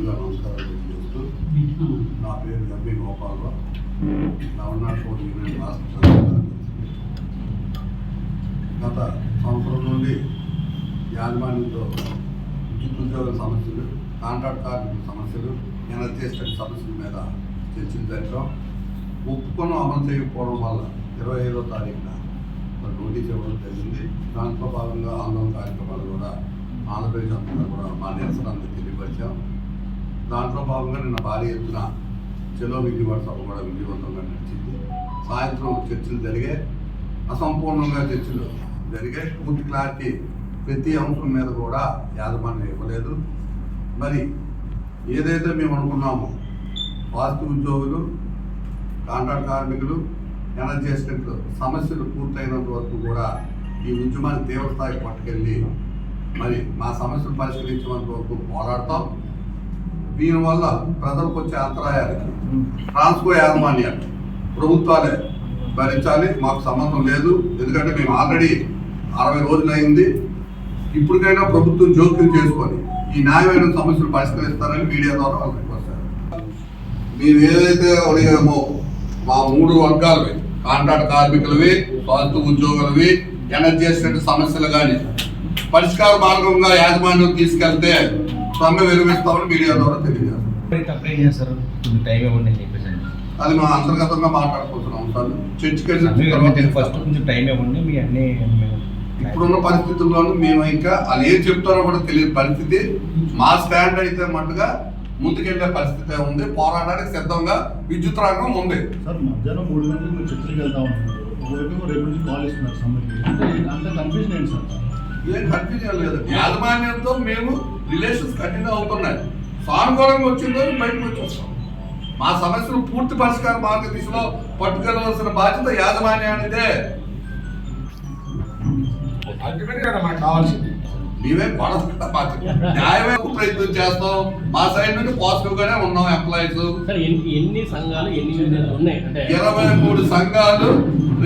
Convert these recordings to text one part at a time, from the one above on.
ముందుగా నమస్కారాలు తెలియజేస్తూ నా పేరు ఎంపీ గోపాలరావు, నవనాథ్ యూనియన్ రాష్ట్ర గత సంవత్సరం నుండి యాజమాన్యంతో విద్యుత్ ఉద్యోగుల సమస్యలు, కాంట్రాక్ట్ కార్మికుల సమస్యలు, ఎనర్జీ ఎస్టేట్ సమస్యల మీద చర్చలు జరిగాం. ఒప్పుకొని అమలు చేయకపోవడం వల్ల 25వ తారీఖున నోటీస్ ఇవ్వడం జరిగింది. దాంట్లో భాగంగా ఆందోళన కార్యక్రమాలు కూడా ఆంధ్రప్రదేశ్ అంతా కూడా మా నిరసనలు తెలియపరిచాం. దాంట్లో భాగంగా నిన్న భారీ ఎత్తున చెలో విజయవాడ సభ కూడా విజయవంతంగా నడిచింది. సాయంత్రం చర్చలు జరిగాయి, అసంపూర్ణంగా చర్చలు జరిగాయి. పూర్తి క్లారిటీ ప్రతి అంశం మీద కూడా యాజమాన్యం ఇవ్వలేదు. మరి ఏదైతే మేము అనుకున్నామో వాస్తు ఉద్యోగులు, కాంట్రాక్ట్ కార్మికులు, ఎనర్జీ ఎస్టేట్ సమస్యలు పూర్తయినంత వరకు కూడా ఈ ఉద్యమాన్ని తీవ్రస్థాయికి పట్టుకెళ్ళి మరి మా సమస్యలు పరిష్కరించేంత వరకు పోరాడతాం. దీనివల్ల ప్రజలకు వచ్చే అంతరాయాలకి ట్రాన్స్కో యాజమాన్యాలు ప్రభుత్వాలే భరించాలి, మాకు సంబంధం లేదు. ఎందుకంటే మేము ఆల్రెడీ 60 రోజులు అయింది. ఇప్పటికైనా ప్రభుత్వం జోక్యం చేసుకొని ఈ న్యాయమైన సమస్యలు పరిష్కరిస్తారని మీడియా ద్వారా వాళ్ళు రిక్వెస్ట్ చేస్తారు. మేము ఏదైతే అడిగామో మా 3 వర్గాలవి, కాంట్రాక్ట్ కార్మికులవి, వాస్తు ఉద్యోగులవి, ఎనర్జీ ఎస్టేట్ సమస్యలు కానీ పరిష్కార మార్గంగా యాజమాన్యం తీసుకెళ్తే సమ్మె విరమిస్తామని మీడియా ద్వారా తెలియజేస్తారు. అది మా అంతర్గతంగా మాట్లాడుకుంటున్నాం అంశాలు. ఇప్పుడున్న పరిస్థితుల్లోనూ మేము ఇంకా అది ఏం చెప్తారో కూడా తెలియని పరిస్థితి. మా స్టాండ్ అయితే మట్టుగా ముందుకెళ్లే పరిస్థితి ఉంది. పోరాటానికి సిద్ధంగా విద్యుత్ రంగం ఉంది. సార్ మధ్యాహ్నం 3 గంటలకు మీరు చర్చలకు వెళ్తా ఉన్నారు, రేపు నుంచి కాల్ ఇస్తున్నారు సమ్మెకి, అంత కన్ఫ్యూజన్ ఏంటి సార్? ఏం కన్ఫ్యూజన్ లేదు. యాజమాన్యంతో మేము రిలేషన్స్ కంటిన్యూ అవుతున్నాయి. సానుకూలంగా వచ్చిన రోజు బయటకు వచ్చేస్తాం. మా సమస్యలు పూర్తి పరిష్కార మార్గ దిశలో పట్టుకెళ్ళవలసిన బాధ్యత యాజమాన్యానిదే. మేమే న్యాయమైన ప్రయత్నం చేస్తాం. మా సైడ్ నుండి పాజిటివ్ గానే ఉన్నాం. ఎంప్లాయీస్ ఎన్ని సంఘాలు, ఎన్ని యూనియన్లు ఉన్నాయి? 23 సంఘాలు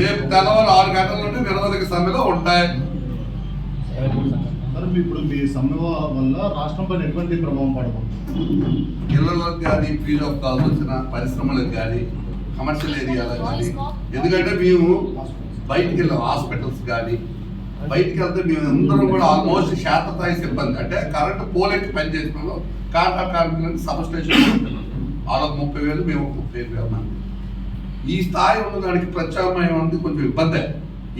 రేపు తెల్లవారు 6 గంటల నుండి నిరవధిక సమ్మెలో ఉంటాయి. ఇప్పుడు మీ సమ్మె వల్ల రాష్ట్రం పైన ఎటువంటి ప్రభావం పడబోతుంది? ఇళ్లలోకి కానీ, ఫీజ్ ఆఫ్ కాల్స్ వచ్చిన పరిశ్రమలకు కానీ, కమర్షియల్ ఏరియాలకు కానీ. ఎందుకంటే మేము బయటికి వెళ్ళాం. హాస్పిటల్స్ కానీ బయటికి వెళ్తే మేము అందరం కూడా ఆల్మోస్ట్ శాతస్థాయి సిబ్బంది, అంటే కరెంటు పోలెక్కి పనిచేసిన కాంట్రాక్ట్ కార్మికులకు సబ్ స్టేషన్ వాళ్ళకు 30,000, మేము 35,000 మంది. ఈ స్థాయి ఉన్నదానికి ప్రత్యామ్నాయం అనేది కొంచెం ఇబ్బంది.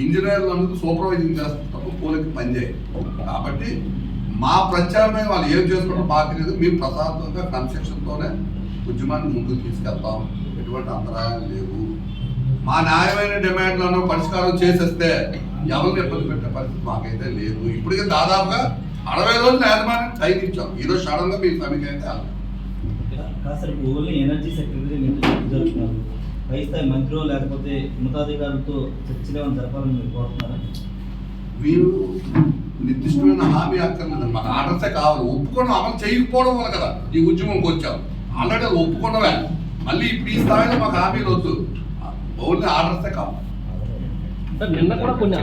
ఇంజనీర్లు అనేది సూపర్వైజింగ్ చేస్తారు తప్ప పోలెక్కి పనిచేయాలి. కాబట్టి మా ప్రత్యామ్నాయం వాళ్ళు ఏం చేసుకోవడం మాకు లేదు. మేము ప్రశాంతంగా కన్స్ట్రక్షన్తోనే ఉద్యమాన్ని ముందుకు తీసుకెళ్తాం. ఎటువంటి అంతరాయాలు లేవు. మా న్యాయమైన డిమాండ్లను పరిష్కారం చేసేస్తే ఎవరిని ఇబ్బంది పెట్టే పరిస్థితి మాకైతే లేదు. ఇప్పటికే దాదాపుగా 60 రోజులు యాజమాన్యం టైం ఇచ్చాం. ఈరోజు సడన్ గా మీ సమితి అయితే ఓన్లీ ఎనర్జీ సెక్రటరీ జరుగుతున్నారు. పై స్థాయి మంత్రులు లేకపోతే ఉన్నతాధికారులతో చర్చలు జరపాలని మీరు కోరుతున్నారా? వీరు నిర్దిష్టమైన హామీ అక్కర్లేదు. మాకు ఆర్డర్సే కావాలి. ఒప్పుకొని అమలు చేయకపోవడం వల్ల కదా ఈ ఉద్యమంకి వచ్చాం. ఆల్రెడీ అది ఒప్పుకున్నవే. మళ్ళీ ఇప్పుడు ఈ స్థాయిలో మాకు హామీలు వద్దు. ఓన్లీ ఆర్డర్సే కావాలి. నిన్న కూడా కొన్ని